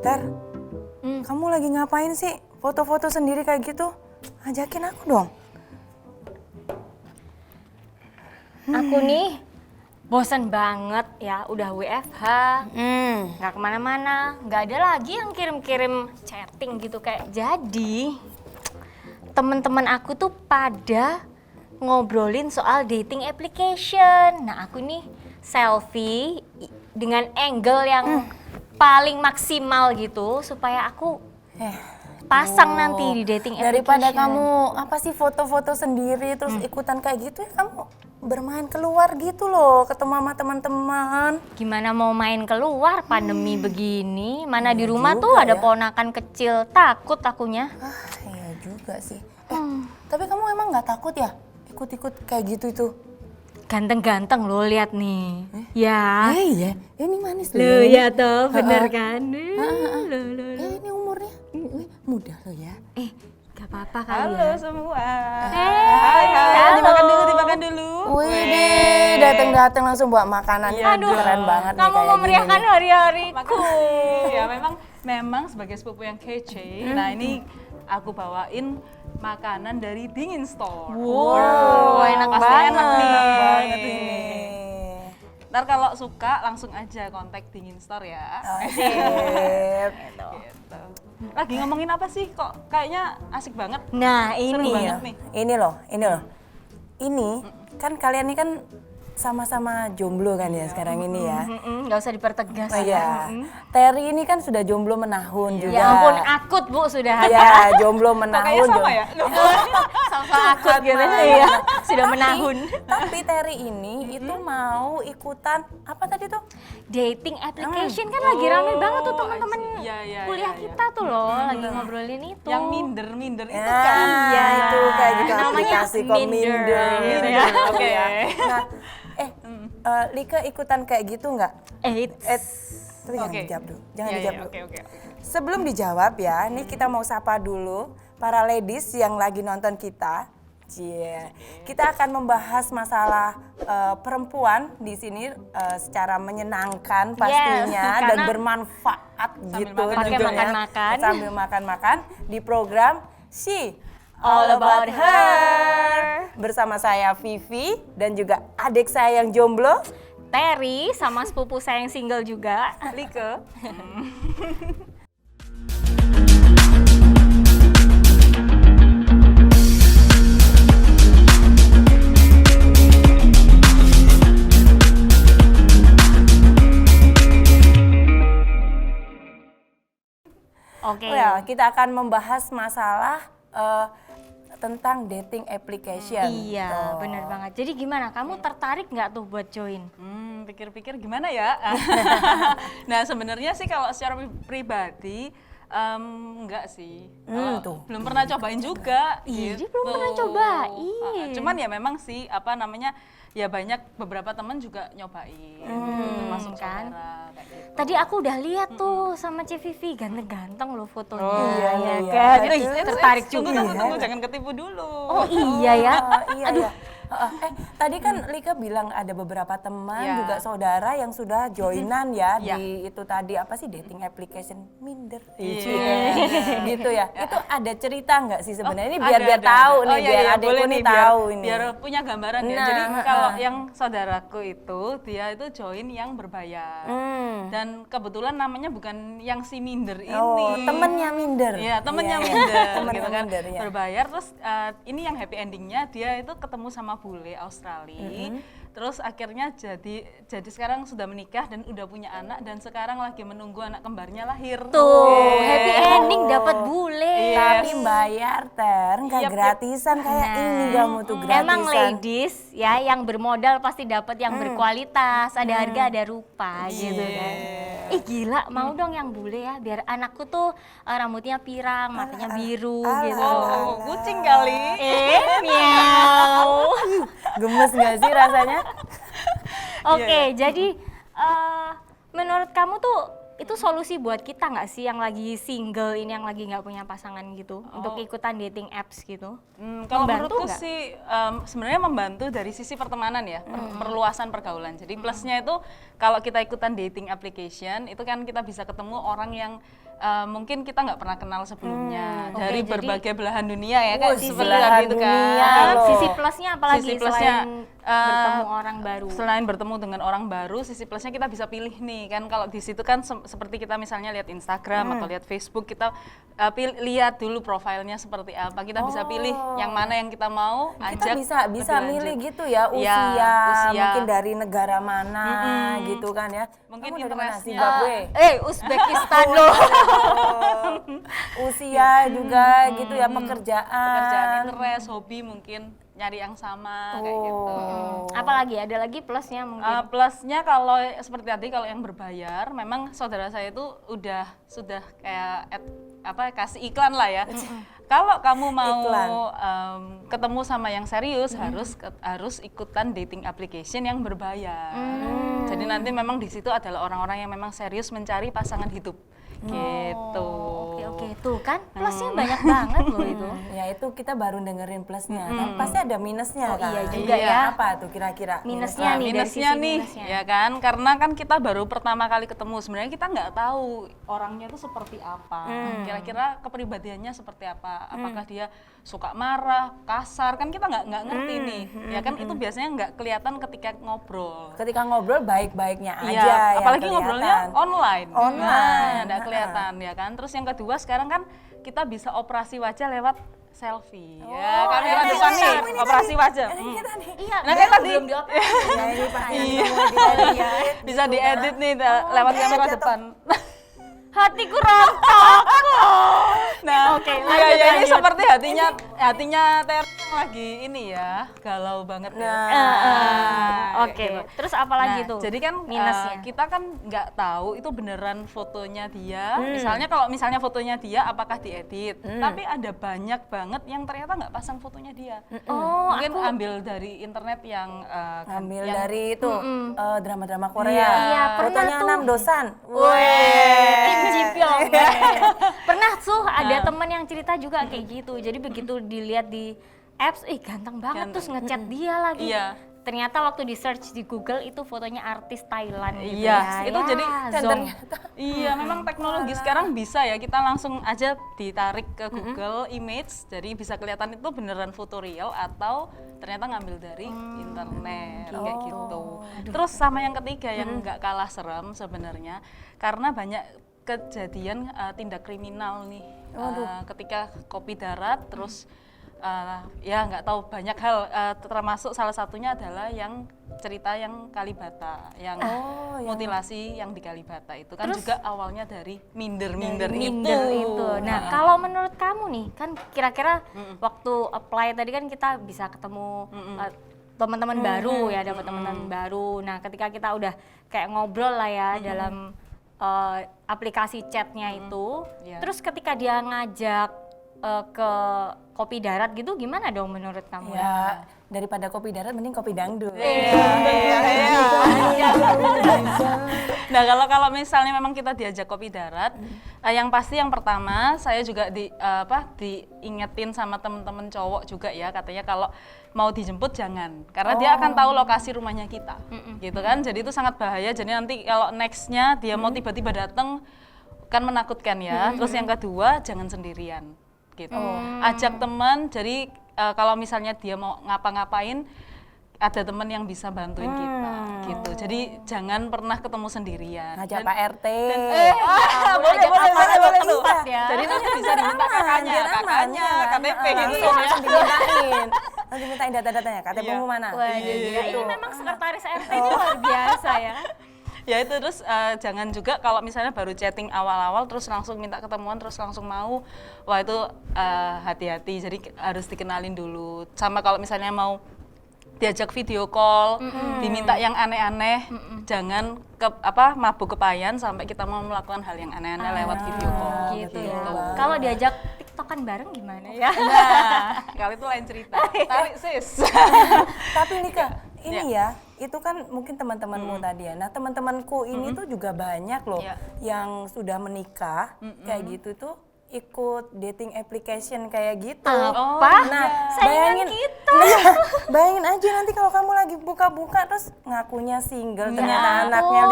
Ter, kamu lagi ngapain sih? Foto-foto sendiri kayak gitu? Ajakin aku dong. Aku nih bosen banget ya, udah WFH, nggak kemana-mana, nggak ada lagi yang kirim-kirim chatting gitu kayak. Jadi temen-temen aku tuh pada ngobrolin soal dating application. Nah aku nih selfie dengan angle yang paling maksimal gitu supaya aku pasang nanti di dating application. Daripada kamu apa sih foto-foto sendiri terus ikutan kayak gitu ya kamu bermain keluar gitu loh, ketemu sama teman-teman. Gimana mau main keluar pandemi begini? Mana di rumah juga tuh ada ya. ponakan kecil, takut akunya. Iya juga sih. Tapi kamu emang nggak takut ya ikut-ikut kayak gitu itu? Ganteng-ganteng lo lihat nih. Ya. Iya, ini manis Lo loh. ya toh, bener kan? Lo. Ini umurnya muda loh ya. Gak apa-apa kali Halo ya. semua. Hai, halo. Dimakan dulu. Wih deh, dateng-dateng langsung bawa makanan. Aduh, Keren banget nih kamu kayak memeriahkan gini nih. hari-hariku. Makasih. Ya memang sebagai sepupu yang kece. Nah ini aku bawain makanan dari Dingin Store. Wow, enak pasti banget. enak nih. Banget ini. Ntar kalau suka langsung aja kontak Dingin Store ya. Sip. Gitu. Lagi ngomongin apa sih? Kok kayaknya asik banget. Nah Seru ini banget nih. Ini loh. Ini kan kalian ini kan sama-sama jomblo kan ya sekarang ini ya. nggak usah dipertegas. Oh iya. Terry ini kan sudah jomblo menahun juga. Ya ampun, akut bu sudah. Iya, jomblo Kok menahun. kayaknya sama ya? Sama akut gitu ya. Sudah menahun. Tapi Terry ini itu mau ikutan apa tadi tuh? Dating application kan lagi rame banget tuh teman-teman Iya, kuliah kita tuh loh lagi ngobrolin itu. Yang minder itu Ya, kan. Iya. itu kayak gitu Namanya aplikasi kok Minder, gitu ya. Oke ya. Nah, Lika ikutan kayak gitu nggak? Tapi jangan Oke. dijawab dulu. Jangan Iya, dijawab iya, dulu. Oke. Sebelum dijawab ya, nih kita mau sapa dulu para ladies yang lagi nonton kita. Kita akan membahas masalah perempuan di sini secara menyenangkan pastinya dan karena bermanfaat gitu. makan Pakai tentunya. makan-makan. Sambil makan-makan di program She All About Her. Bersama saya Vivi dan juga adik saya yang jomblo. Terry sama sepupu saya yang single juga. Like. Oke. Oh ya, kita akan membahas masalah tentang dating application. Iya, Tuh. bener banget. Jadi gimana? Kamu tertarik nggak tuh buat join? Pikir-pikir gimana ya? Nah sebenarnya sih kalau secara pribadi enggak sih. Tuh. Belum pernah cobain juga. Iya, gitu. dia belum pernah cobain. Cuman ya memang sih apa namanya ya banyak beberapa teman juga nyobain. Termasuk kan? saudara kayak gitu. Tadi aku udah lihat tuh sama Ci Vivi, ganteng-ganteng loh fotonya. iya, ya iya. kan? Terus, Tertarik juga. Tunggu, jangan ketipu dulu. Oh iya ya. Iya, Aduh. iya. Tadi kan Lika bilang ada beberapa teman Iya. juga saudara yang sudah joinan ya Iya. di itu tadi apa sih dating application Minder. Iya. Gitu ya. Itu ada cerita nggak sih sebenarnya? Ini Ada, biar ada. tahu Oh, nih, iya, biar iya, adikku boleh nih biar- tahu ini. Biar punya gambaran ya. Nah, Jadi kalau yang saudaraku itu dia itu join yang berbayar. Dan kebetulan namanya bukan yang si minder ini. Oh, temennya Minder. Iya, temennya Iya, minder temennya gitu kan. minder, ya. Berbayar terus ini yang happy endingnya dia itu ketemu sama bule Australia. Terus akhirnya jadi sekarang sudah menikah dan udah punya anak dan sekarang lagi menunggu anak kembarnya lahir. Tuh, happy ending dapat bule. Tapi bayar nggak Yap, gratisan kayak ini kamu tuh gratisan. Emang ladies ya yang bermodal pasti dapat yang berkualitas, ada harga ada rupa gitu kan. Ih gila, mau dong yang bule ya biar anakku tuh rambutnya pirang, matanya biru gitu. Oh, kucing kali. Miau. Gemes nggak sih rasanya? Oke, jadi menurut kamu tuh itu solusi buat kita nggak sih yang lagi single ini, yang lagi nggak punya pasangan gitu, untuk ikutan dating apps gitu? Kalau Membantu menurutku nggak? sih sebenarnya membantu dari sisi pertemanan ya, perluasan pergaulan. Jadi plusnya itu kalau kita ikutan dating application itu kan kita bisa ketemu orang yang mungkin kita nggak pernah kenal sebelumnya Oke, dari jadi- berbagai belahan dunia ya kan, Sisi seperti belahan tadi itu dunia kan. loh. Sisi plusnya apalagi Sisi plusnya, selain bertemu orang baru? Selain bertemu dengan orang baru, sisi plusnya kita bisa pilih nih kan, kalau di situ kan seperti kita misalnya lihat Instagram atau lihat Facebook, kita lihat dulu profilnya seperti apa, kita bisa pilih yang mana yang kita mau Kita ajak bisa lebih milih lanjut. gitu ya, Iya, usia. mungkin dari negara mana gitu kan ya. Mungkin Kamu dari mana? interestnya- Zimbabwe. Uzbekistan loh. Usia juga gitu ya, pekerjaan. Pekerjaan, interest, hobi mungkin nyari yang sama kayak gitu. Apalagi ada lagi plusnya mungkin. Plusnya kalau seperti tadi, kalau yang berbayar, memang saudara saya itu sudah kayak kasih iklan lah ya. Kalau kamu mau Iklan. ketemu sama yang serius, harus ikutan dating application yang berbayar. Jadi nanti memang di situ adalah orang-orang yang memang serius mencari pasangan hidup, gitu. Oke, tuh kan plusnya banyak banget loh itu. Ya itu kita baru dengerin plusnya kan, pasti ada minusnya kan. iya juga Iya. ya. Apa tuh kira-kira? Minusnya nih, dari Minusnya sisi nih, minusnya. ya kan, karena kan kita baru pertama kali ketemu, sebenarnya kita nggak tahu orangnya itu seperti apa, kira-kira kepribadiannya seperti apa, apakah dia suka marah, kasar, kan kita nggak ngerti nih, ya kan, itu biasanya nggak kelihatan ketika ngobrol. Ketika ngobrol baik-baiknya aja Iya, yang apalagi kelihatan. ngobrolnya online. Online, Nggak kelihatan ya kan. Terus yang kedua, sekarang kan kita bisa operasi wajah lewat selfie. Ya, kamera ini depan nih, kamu ini operasi tadi. wajah. Ini kita nih. Iya, Nah, kayak tadi. belum dioperasi. Ya ini pasti Iya. diedit Bisa gitu diedit kan. nih lewat kamera jatuh. depan. Hatiku rontok. Nah, Oke, iya, lanjut, ya, ini lanjut. seperti hatinya Ter lagi ini ya, galau banget ya. Oke, terus apa lagi Nah, tuh? jadi kan minusnya. kita kan nggak tahu itu beneran fotonya dia. Misalnya kalau misalnya fotonya dia apakah diedit, tapi ada banyak banget yang ternyata nggak pasang fotonya dia. Oh, Mungkin ambil dari internet yang Ambil yang- dari itu drama-drama Korea. Iya, pernah Fotonya tuh. Nam Dosan. Kim Ji Pyong. Pernah tuh ada temen yang cerita juga kayak gitu. Jadi begitu dilihat di apps, ganteng banget, terus ngechat dia lagi. Iya. Ternyata waktu di search di Google itu fotonya artis Thailand gitu Iya, ya. itu Ya, jadi Dan Zong. ternyata Iya, memang teknologi sekarang bisa ya, kita langsung aja ditarik ke Google Image, jadi bisa kelihatan itu beneran foto real atau ternyata ngambil dari internet kayak gitu. Terus sama yang ketiga yang nggak kalah serem sebenarnya, karena banyak kejadian tindak kriminal nih, ketika kopi darat, terus ya nggak tahu banyak hal, termasuk salah satunya adalah yang cerita yang Kalibata, yang mutilasi yang di Kalibata itu kan juga awalnya dari minder-minder itu. Nah, kalau menurut kamu nih, kan kira-kira waktu apply tadi kan kita bisa ketemu teman-teman baru ya, dapat teman-teman baru. Nah, ketika kita udah kayak ngobrol lah ya dalam aplikasi chatnya itu, terus ketika dia ngajak ke kopi darat gitu, gimana dong menurut kamu? ya daripada kopi darat mending kopi dangdut. Nah, kalau misalnya memang kita diajak kopi darat, yang pasti yang pertama saya juga diingetin sama temen-temen cowok juga ya, katanya kalau mau dijemput jangan, karena dia akan tahu lokasi rumahnya kita, gitu kan. Jadi itu sangat bahaya. Jadi nanti kalau nextnya dia mau tiba-tiba datang kan menakutkan ya. Terus yang kedua, jangan sendirian, gitu. Ajak teman. Jadi kalau misalnya dia mau ngapa-ngapain, ada teman yang bisa bantuin kita, gitu. Jadi jangan pernah ketemu sendirian. Ngajak Dan- Pak RT. boleh tuh. tempat ya. Jadi nanti bisa diminta kakaknya, KTP gitu ya. Langsung dimintain. Langsung dimintain data-datanya. KTP-mu mana? Waduh, gila. Ini memang sekretaris RT ini luar biasa ya. Ya itu, terus jangan juga kalau misalnya baru chatting awal-awal terus langsung minta ketemuan terus langsung mau, wah itu hati-hati. Jadi harus dikenalin dulu. Sama kalau misalnya mau diajak video call, diminta yang aneh-aneh, jangan mabuk kepayan sampai kita mau melakukan hal yang aneh-aneh lewat video call. Gitu ya. Kalau diajak TikTokan bareng gimana ya? Nah, kalau itu lain cerita. Tarik sis. Tapi Nika, ini ya, itu kan mungkin teman-temanmu tadi ya. Nah teman-temanku ini tuh juga banyak loh yang sudah menikah kayak gitu tuh ikut dating application kayak gitu. Apa? Nah, Saingan kita. bayangin aja nanti kalau kamu lagi buka-buka terus ngakunya single, ternyata ampun. anaknya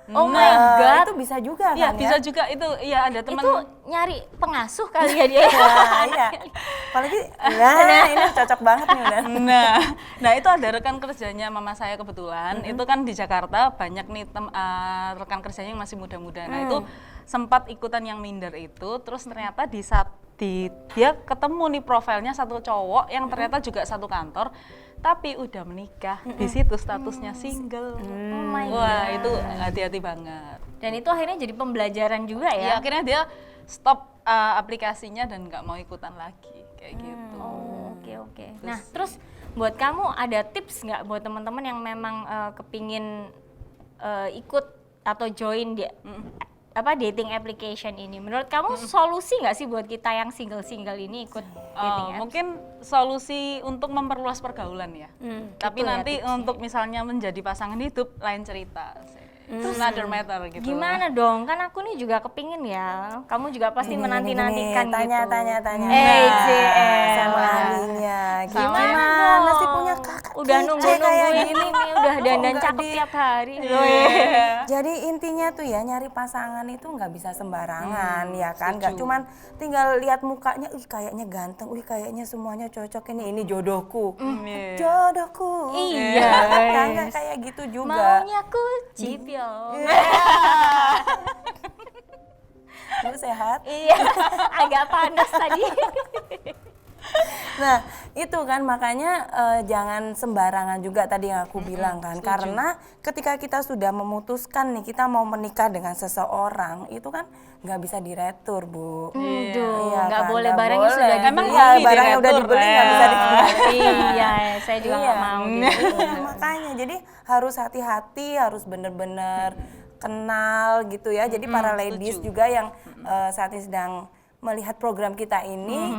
5. Oh my God. Itu bisa juga Iya, kan bisa ya? juga itu. Iya, ada teman. Itu nyari pengasuh kali ya dia. Nah, iya. Apalagi, nah ini cocok banget nih udah. Nah itu ada rekan kerjanya mama saya kebetulan. Itu kan di Jakarta banyak nih rekan kerjanya yang masih muda-muda. Nah itu sempat ikutan yang minder itu, terus ternyata dia ketemu nih profilnya satu cowok yang ternyata juga satu kantor, tapi udah menikah. Di situ statusnya single. Oh my Wah God. itu hati-hati banget. Dan itu akhirnya jadi pembelajaran juga Ya ya. akhirnya dia stop aplikasinya dan nggak mau ikutan lagi kayak gitu. Oh, oke. Nah, terus buat kamu ada tips nggak buat teman-teman yang memang kepingin ikut atau join di dating application ini? Menurut kamu solusi nggak sih buat kita yang single ini ikut dating apps? Mungkin solusi untuk memperluas pergaulan ya. Tapi gitu ya nanti tipsnya. untuk misalnya menjadi pasangan hidup lain cerita. Terus another matter gitu. Gimana dong? Kan aku nih juga kepingin ya. Kamu juga pasti menanti-nantikan gitu. Tanya. Sama Nah, ahlinya. Gimana Gimana dong? sih punya kakak Udah kece nungguin kayak gini? nih, udah dandan enggak cakep di- tiap hari. Jadi intinya tuh ya nyari pasangan itu nggak bisa sembarangan ya kan, nggak setuju. cuman tinggal lihat mukanya, kayaknya ganteng, kayaknya semuanya cocok ini jodohku, Iya. jodohku. Iya. Nggak kayak gitu juga. Maunya kucip yo. Lu sehat? Iya, agak panas tadi. Nah itu kan makanya jangan sembarangan juga tadi yang aku bilang kan, karena ketika kita sudah memutuskan nih kita mau menikah dengan seseorang itu kan nggak bisa diretur Bu. Aduh, Iya nggak kan, boleh nggak barangnya boleh. sudah Emang dibeli. Iya, dibeli, barang yang udah diretur, dibeli nggak ya. bisa dikembalikan. Iya, saya juga nggak mau gitu. Iya, makanya jadi harus hati-hati, harus bener-bener kenal gitu ya. Jadi para ladies juga yang saat ini sedang melihat program kita ini,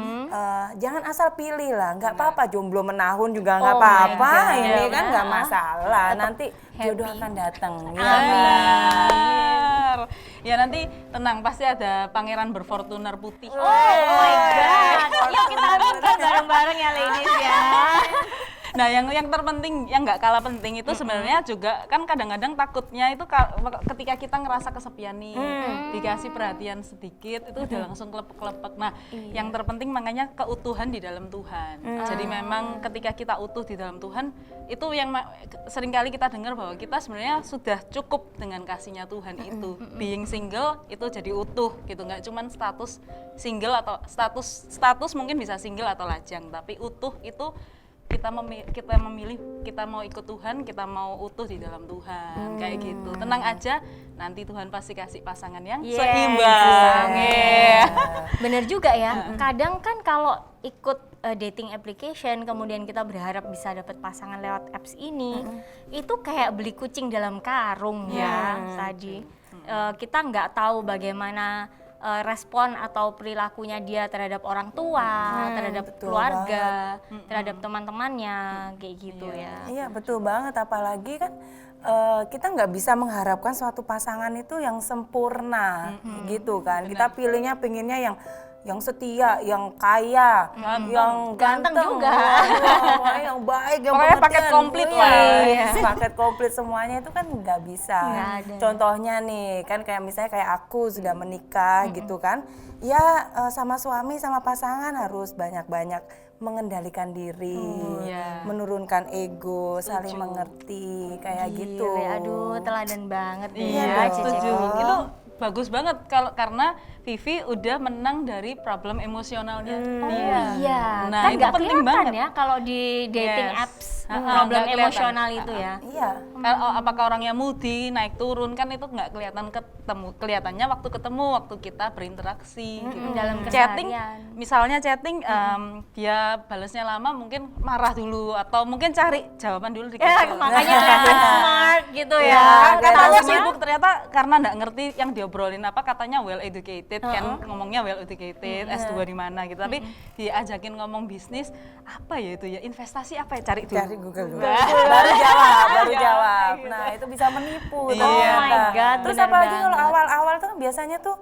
jangan asal pilih lah, nggak apa-apa jomblo menahun juga nggak Oh my apa-apa, God. ini Ya, kan nggak ya. masalah, nanti jodoh happy. akan datang. Benar. Ya nanti tenang, pasti ada pangeran berfortuner putih. Oh my God. Yuk kita aminkan bareng-bareng ya ladies ya. Nah, yang terpenting, yang nggak kalah penting itu sebenarnya juga kan kadang-kadang takutnya itu ketika kita ngerasa kesepian nih, dikasih perhatian sedikit itu udah langsung kelepek-kelepek. Nah, yang terpenting makanya keutuhan di dalam Tuhan. Jadi memang ketika kita utuh di dalam Tuhan, itu yang seringkali kita dengar bahwa kita sebenarnya sudah cukup dengan kasihnya Tuhan itu. Being single itu jadi utuh gitu, nggak cuman status single atau status mungkin bisa single atau lajang, tapi utuh itu kita memilih, kita mau ikut Tuhan, kita mau utuh di dalam Tuhan, kayak gitu. Tenang aja, nanti Tuhan pasti kasih pasangan yang Yes. seimbang. Yeah. Bener juga ya, kadang kan kalau ikut dating application kemudian kita berharap bisa dapat pasangan lewat apps ini, itu kayak beli kucing dalam karung ya tadi. Kita nggak tahu bagaimana respon atau perilakunya dia terhadap orang tua, terhadap betul keluarga, terhadap teman-temannya, kayak gitu ya. Iya betul banget, apalagi kan kita nggak bisa mengharapkan suatu pasangan itu yang sempurna gitu kan. Kita pilihnya pengennya yang setia, yang kaya, yang Ganteng juga. yang baik, yang Pokoknya paket pengertian. komplit Iya, lah. paket komplit semuanya itu kan nggak bisa. Nggak ada. Contohnya nih kan kayak misalnya kayak aku sudah menikah gitu kan, ya sama suami sama pasangan harus banyak-banyak mengendalikan diri, menurunkan ego, saling mengerti kayak gitu. Gile, aduh teladan banget nih Iya, ya Cici. setuju. Itu bagus banget karena Vivi udah menang dari problem emosionalnya dia. Iya, Nah, kan itu nggak penting kelihatan banget. ya kalau di dating Yes. apps problem Nggak kelihatan. emosional itu ya. Iya. Kalau apakah orangnya moody, naik turun kan itu nggak kelihatan kelihatannya waktu ketemu, waktu kita berinteraksi gitu. Dalam Chatting, keseharian. misalnya chatting dia balasnya lama mungkin marah dulu atau mungkin cari jawaban dulu di Ya, Google. makanya kelihatan smart gitu Iya, ya. Katanya Taunya- sibuk, ternyata karena nggak ngerti yang diobrolin apa, katanya well educated kan, ngomongnya well educated, S2 di mana gitu. Tapi diajakin ngomong bisnis, apa ya itu ya, investasi apa ya, cari dulu. Cari Google dulu. Baru jawab. Nah, itu bisa menipu Iya. ternyata. Oh my God, Terus bener apalagi kalau banget. awal-awal tuh biasanya tuh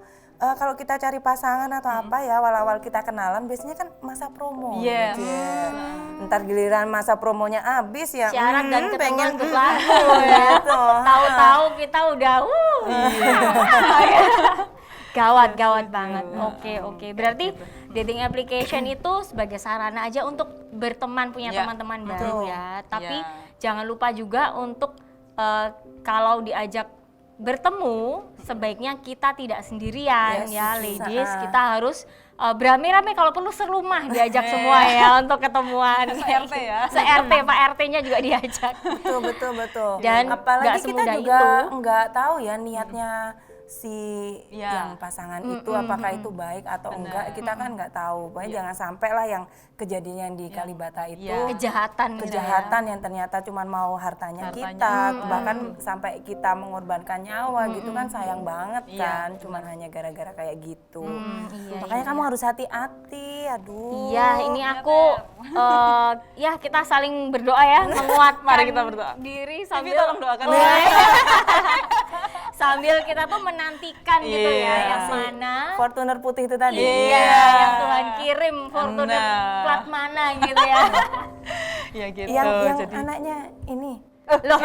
kalau kita cari pasangan atau apa ya, awal-awal kita kenalan biasanya kan masa promo. Yes. Gitu ya. Ntar giliran masa promonya habis ya. syarat dan ketentuan pengen berlaku ya. gitu. Tahu-tahu kita udah gawat banget. Oke. Berarti dating application itu sebagai sarana aja untuk berteman, punya Ya, teman-teman baru ya. Tapi Ya. jangan lupa juga untuk kalau diajak bertemu, sebaiknya kita tidak sendirian Yes, ya, ladies. ah. Kita harus beramai-ramai, kalau perlu serumah diajak semua ya untuk ketemuan. Se-RT ya. Se-RT, Pak RT-nya juga diajak. Betul. Dan apalagi nggak kita semudah juga itu. nggak tahu ya niatnya si Ya. yang pasangan itu apakah itu baik atau enggak, kita kan nggak tahu. Pokoknya jangan sampai lah yang kejadian di Kalibata itu Ya. Kejahatan gitu ya. kejahatan yang ternyata cuma mau hartanya kita, bahkan sampai kita mengorbankan nyawa gitu kan, sayang banget kan, cuma hanya gara-gara kayak gitu. Iya, Makanya kamu harus hati-hati, aduh. Iya, ini aku ya kita saling berdoa ya, menguatkan Mari kita berdoa. diri Tapi sambil tolong doakan Oh, ya. sambil kita tuh menantikan gitu ya, Iya. yang mana Fortuner putih itu tadi. iya yang Tuhan kirim, Fortuner Nah. plat mana gitu ya. Ya gitu. Yang Jadi anaknya ini. Loh,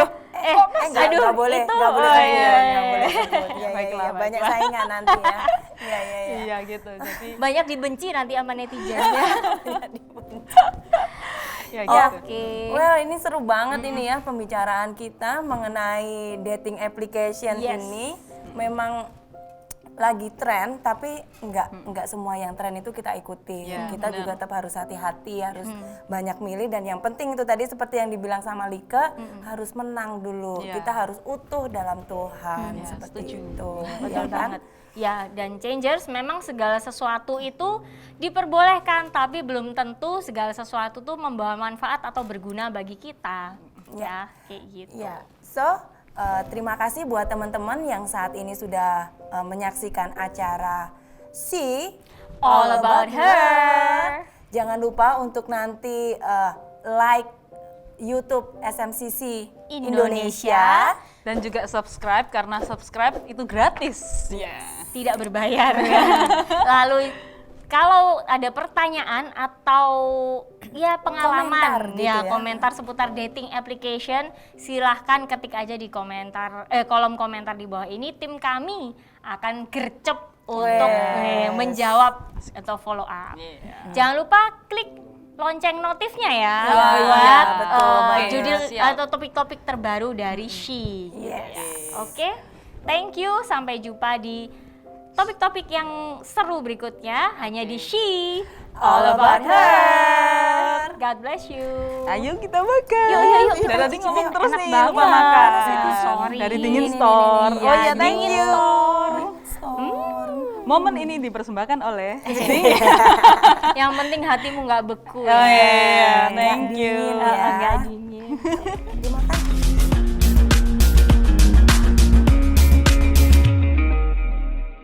Nggak boleh, itu nggak boleh oh, sebut, iya, nggak iya, boleh iya. sebut. Iya, Baiklah, iya, banyak baiklah. saingan nanti ya. Iya. iya gitu. Jadi banyak dibenci nanti sama netizen ya. ya gitu. Oke. Well, ini seru banget ini ya pembicaraan kita mengenai dating application Yes. ini. Memang lagi tren, tapi nggak semua yang tren itu kita ikuti. Ya, Kita benar. juga tetap harus hati-hati, harus banyak milih, dan yang penting itu tadi seperti yang dibilang sama Lika, harus menang dulu. Ya. Kita harus utuh dalam Tuhan, Ya, seperti setuju. itu. Betul ya kan? banget. Ya, dan changers memang segala sesuatu itu diperbolehkan, tapi belum tentu segala sesuatu tuh membawa manfaat atau berguna bagi kita. Ya, kayak gitu. Ya, so terima kasih buat teman-teman yang saat ini sudah menyaksikan acara Si All About Her. Jangan lupa untuk nanti like YouTube SMCC Indonesia. Dan juga subscribe, karena subscribe itu gratis. Ya. Tidak berbayar. Lalu kalau ada pertanyaan atau ya pengalaman Komentar gitu ya. komentar seputar dating application, silahkan ketik aja di komentar kolom komentar di bawah ini. Tim kami akan gercep untuk menjawab atau follow up. Iya. Jangan lupa klik lonceng notifnya ya Oh, iya, buat betul, baik. judul Siap. atau topik-topik terbaru dari She. Yes. Oke, thank you. Sampai jumpa di topik-topik yang seru berikutnya hanya di She All About Her. God bless you. Ayo kita makan. Yuk. Dari tadi ngomong terus Enak nih, banget. lupa makan. Sorry. Dari Dingin Ini, Store. ini, Oh iya, iya, thank Dingin you. Store. Momen ini dipersembahkan oleh Yang penting hatimu nggak beku. Oh iya, ya. thank you. Dingin ya. Nggak dingin. Terima